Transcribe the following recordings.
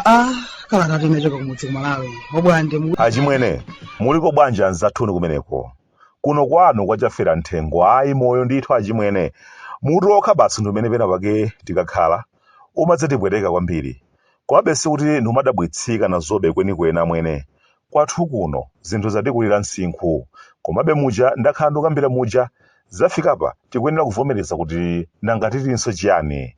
Kalata timechoka kumudzi kumalawi. Bwande achimwene muliko bwanja nzathuni kumeneko. Kuno kwanu kwachafera ntengo ayi moyo ndithu achimwene. Mutu okha basi ndumene pena pake tikakhala umadzatipweteka kwambiri. Kwabe sikuti ndimadabwitsika na zobe kwenikweni amwene. Kwathu kuno zinthu zatikulira msinkhu. Komabe muja ndakhala ndikambira muja zafikapa tikuyenera kuvomereza kuti nangatitinso chiyani.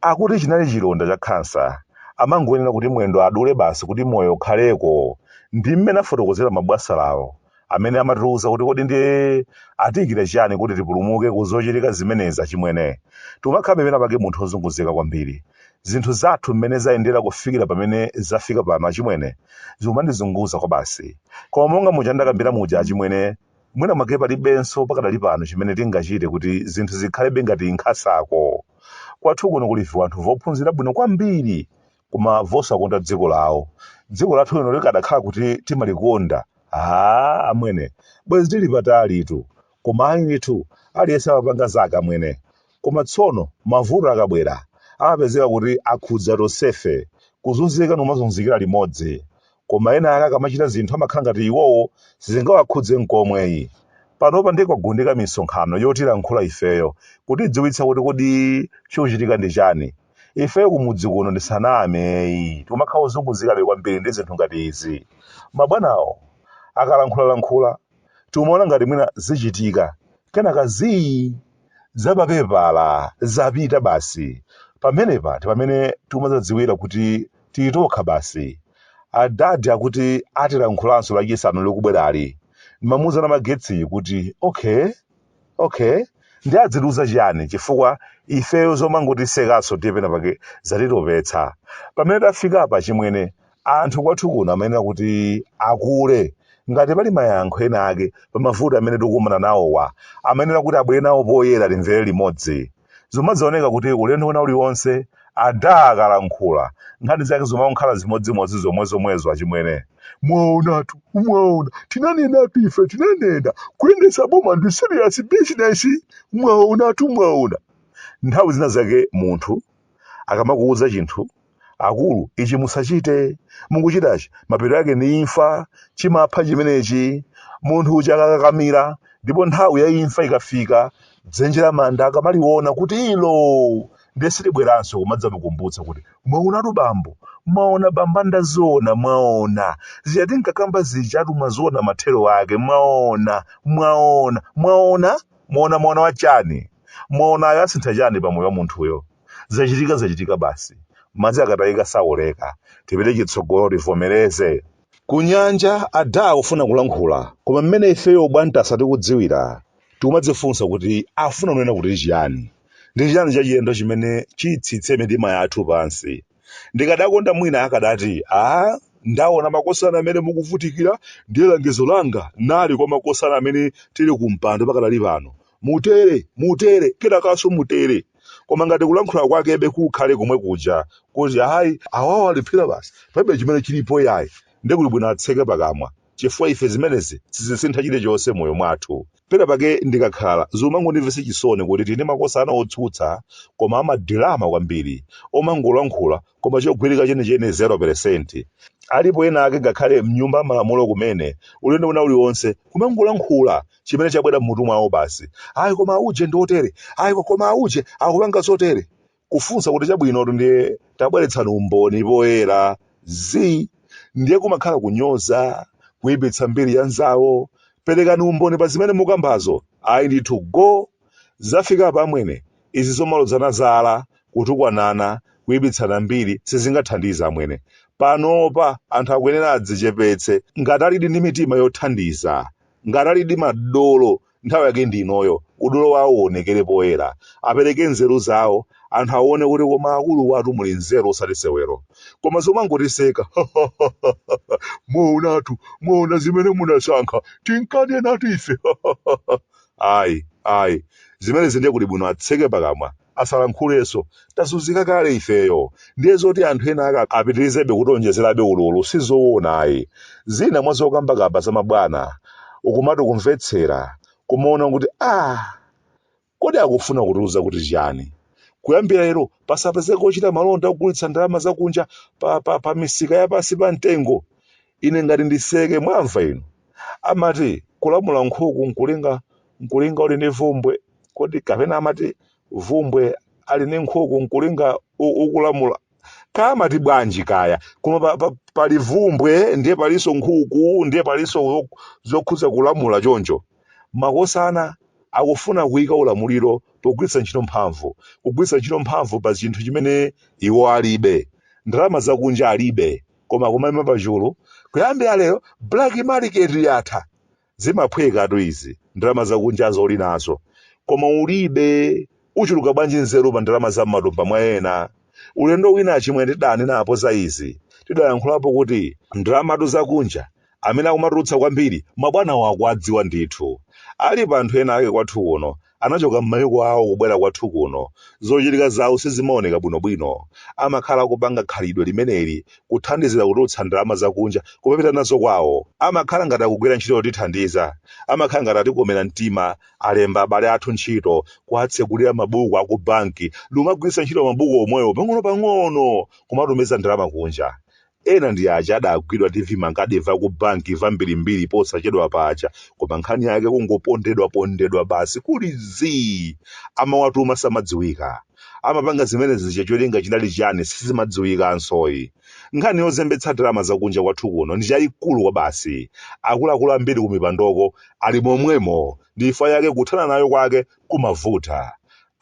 Akuti chinali chilonda cha khansa. Amangoyenera kuti mwendo adule basi kuti moyo ukhaleko. Ndi mmene afotokozera mabwasa lawo amene amatiuza kuti kodi ndiye atikire chiyani kuti tipulumuke kuzochitika zimenezi achimwene. Timakhala pena pake munthu ozunguzika kwambiri. Zinthu zathu mmene zayendera kufikira pamene zafika pano achimwene zimandizunguza kwa basi. Koma monga muja ndakambira muja achimwene mwina mwake palibenso pakadali pano chimene tingachite kuti zinthu zikhalebe ngati nkhasako. Kwathu kuno kuliviwa anthu vophunzira bwino kwambiri koma vosakonda dziko lawo. Dziko lathu lino likadakhala kuti timalikonda amwene bwezi tili patalitu koma ayinitu aliyense amapanga zake amwene. Koma tsono mavuto akabwera amapezeka kuti akhudza tonsefe kuzunzika nomazunzikira limodzi. Koma ena ake akamachita zinthu amakhala ngati iwowo sizingawakhudze nkomweyi. Panopa ndikwagundika misonkhano yotilankhula ifeyo kuti idziwitsa kuti kodi chochitika ndi chani. Ifeyo kumudzi kuno ndisanameyi timakhala ozunguzikabe kwambiri ndi zinthu ngati izi. Mabwanawo akalankhula timaona ngati mwina zichitika kenaka zapapepala zapita basi. Pamenepa pamene timadziwira kuti titokha basi. Adadi akuti atilankhulanso lachisanu likubwerali. Mamuza na magetsi kuti okay ndi adziluza chiyani chifukwa ifeyo zomangotisekaso tipena pake zatitopetsa. Pamene tafika apa chimwene anthu kwathu kuno amayenera kuti akule ngati pali mayankho ena ake pamavuto amene tikukumana nawowa amayenera kuti abwere nawo poyera limvere limodzi. Zimadzaoneka kuti ulendo wina uliwonse akalankhula nkhani zake zimakhala zimodzimodzi zomwezo achimwene. Mwaona tinanenatu ife tinanena kuyendesa boma ndi serious business. Mwaona nthawi zina zake munthu akamakuuza chinthu akulu ichi musachite mukuchitachi mapeto yake ni imfa chimapha chimenechi. Munthu uja akakakamira ndipo nthawi ya imfa ikafika dzenje la manda akamaliona kuti ilo ndesitibweranso kumadzamukumbutsa kuti mwaonatu bambo mwaona bambanda zoona mwaona ziyati nkakamba zijatu mwazoona mathero ake mwaona wachani mwaona ayo asintha chani pamoyo wa munthuyo. Zachitika basi madzi akatayika saoleka tipite chitsogolo tivomereze. Kunyanja ada ufuna kulankhula koma mmene ifeyo bwanji asatikudziwira timadzifunsa kuti afuna kunena kuti chiyani. Ndi chiyani chachiyendo chimene chitsitse mitima yathu pansi. Ndikadakonda mwina akadati ndaona makosana amene mukuvutikira ndiye langizo langa nali kwa makosana amene tili kumpando pakadali pano. Mutere kenakaso mutere. Koma ngati kulankhula kwakebe kukhale komwe kuja kuti awawo aliphira basi palibe chimene chilipo yayi ndekuli bwino atseke pakamwa chifukwa ife zimenezi sizisintha chilichonse moyo mwathu. Pena pake ndikakhala zomangondimvesa chisoni kuti tine makosana otsutsa koma amadilama kwambiri omangolankhula koma chogwirika chenechene 0%. Alipo ena ake ngakhale mnyumba malamulo kumene ulendo wina uliwonse kumangolankhula chimene chabwera mmutu mwawo basi. Koma auje ndotere koma auje akupanga zotere. Kufunsa kuti chabwinotu ndiye tabweretsani umboni poyera ndiye kumakhala kunyoza kuyipitsa mbiri ya nzawo. Perekani umboni pa zimene mukambazo ndithu go zafika pamwene izi zomalodzana zala kutukwanana kuyipitsana mbiri sizingathandiza amwene. Panopa anthu akuyenera adzichepetse ngati alidi ndi mitima yothandiza ngati alidi madolo nthawi yake ndinoyo udolo wawo uonekere poyera apereke nzeru zawo anthu aone kuti koma akulu watu muli nzeru osati sewero. Koma zomangotiseka mwaona zimene munasankha tinkane natu ife ayi zimenezi ndiye kuti bwino atseke pakamwa asalankhulenso tazunzika kale ifeyo. Ndiye zoti anthu ena aka apitirizebe kutonjezerabe ululu sizoona zina mwazokambakamba za mabwana ukumati kumvetsera kumaona kuti kodi akufuna kutiuza kuti chiyani. kuyambira lero pasapezeke ochita malonda ogulitsa ndalama zakunja pa misika yapansi pa mtengo. Ine ngati ndiseke mwamva inu amati kulamula nkhuku nkulinga uli ndi vumbwe, kodi kapena amati vumbwe ali ndi nkhuku nkulinga ukulamula. Kamati bwanji kaya koma pali vumbwe ndiye palinso nkhuku ndiye palinso zokhudza kulamula choncho. Makosana akufuna kuyika ulamuliro pogwiritsa ntchito mphamvu, kugwiritsa ntchito mphamvu pa chinthu chimene iwo alibe, ndalama zakunja alibe, koma kumayima pachulu. Kuyambira lero black market yatha, zimaphwekatu izi ndalama zakunja zoli nazo, koma ulibe uchuluka bwanji nzeru pa ndalama za m'matumba mwa ena. Ulendo wina chimwe tidani napo za izi tidayankhulapo kuti ndalama zakunja amene akumatulutsa kwambiri mabwana wako adziwa ndithu. Ali anthu ena ake kwathu kuno anachoka m'mayiko awo kubwera kwathu kuno, zochitika zawo sizimaoneka bwinobwino, amakhala kupanga khalidwe limeneli kuthandizira kutulutsa ndalama zakunja kupita nazo kwawo. Amakhala ngati akugwira ntchito yotithandiza, amakhala ngati atikomera mtima alemba abale athu ntchito kuwatsekulira mabuku aku banki, lumagwiritsa ntchito mabuku omwewo pang'ono kumatumiza ndalama kunja. Ena ndi aja adagwidwa ndi vimangadiva ku banki vambirimbiri posachedwa pacha, koma nkhani yake kungopondedwa basi kuli zii. Amawatuma samadziwika, amapanga zimenezi cholinga chinali chani sizimadziwikansoyi. Nkhani yozembetsa ndalama zakunja kwathu kuno ndi chayikulu kwa basi. Akuluakulu ambiri ku mipandoko ali momwemo, ndi ifa yake kuthana nayo kwake kumavuta.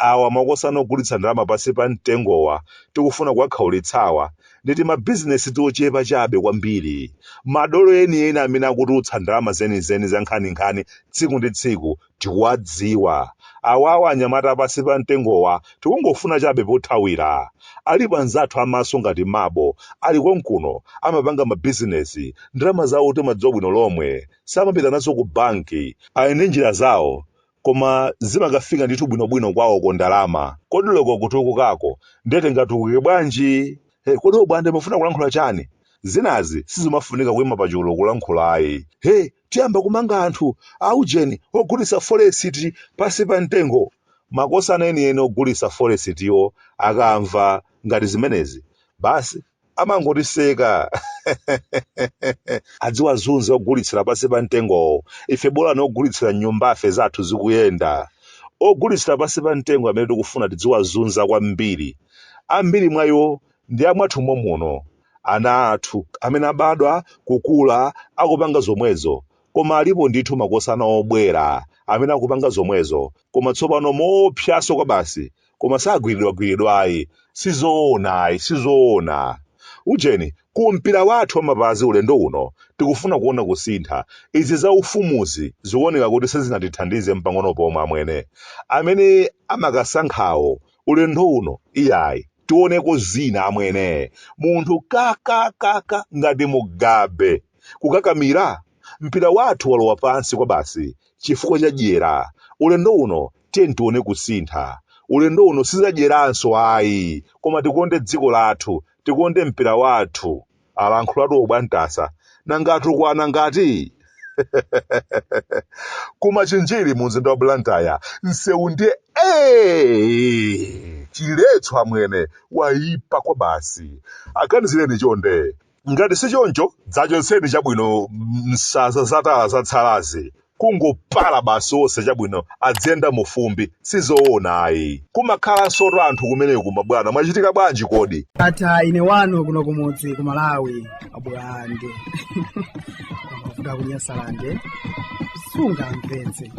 Awa makosana ogulitsa ndalama pansi pa mtengowa tikufuna kuwakhaulitsawa nditi mabizinesi tochepa chabe kwambiri. Madolo eni amene akutulutsa ndalama zenizeni za nkhaninkhani tsiku ndi tsiku tikuwadziwa. Awawa anyamata pansi pa mtengowa tikungofuna chabe pothawira. Alipo anzathu amaso ngati mabo ali konkuno amapanga mabizinesi, ndalama zawo timadziwa bwino lomwe, samapita nazo ku banki, ali ndi njira zawo, koma zimakafika ndithu bwinobwino kwawo ko ndalama. Kodi loko kutukukako ndete ngatukuke bwanji? Kodi Bwande mufuna kulankhula chani? Zinazi sizimafunika kuyima pachulu kulankhulayi. Tiyamba kumanga anthu aujeni ogulitsa forest pansi pa mtengo. Makosana eni ogulitsa forest yo akamva ngati zimenezi basi amangotiseka. Adziwa zunze ogulitsira pansi pa mtengo. Ife bora nogulitsira nyumbafe zathu zikuyenda. Ogulitsira pansi pa mtengo amene tikufuna tidziwa zunza kwambiri. Ambiri mwayo ndi amwathu muno, ana athu amene abadwa kukula akupanga zomwezo, koma alipo ndithu makosana obwera amene akupanga zomwezo, koma tsopano mopyaso kwa basi, koma sagwiridwayi. Sizoona. Ujeni kumpira wathu wamapazi ulendo uno tikufuna kuona kusintha. Izi za ufumuzi zikuoneka kuti sizinatithandize mpang'ono pomwe amwene amene amakasankhawo ulendo uno. Iyayi tioneko zina amwene, munthu kaka ngati Mugabe kukakamira. Mpira wathu walowa pansi kwa basi chifukwa cha dyera. Ulendo uno tiye tione kusintha. Ulendo uno sizadyeranso ayi, koma tikonde dziko lathu, tikonde mpira wathu. Alankhulatu obwantasa nangati kwana ngati kumachinjiri mu mzinda wa Blantyre nsewu ndiye chiletso amwene waipa kwa basi. Aganizireni chonde, ngati si choncho dzachonseni chabwino msasa zatala zatsalazi, kungopala basi onse chabwino adziyenda mufumbi. Sizoonayi. Kumakhalanso anthu kumeneku Mabwana mwachitika bwanji kodi? Ata ine wano kuno kumudzi ku Malawi Bwande kuda kunyasalande sunga mvetse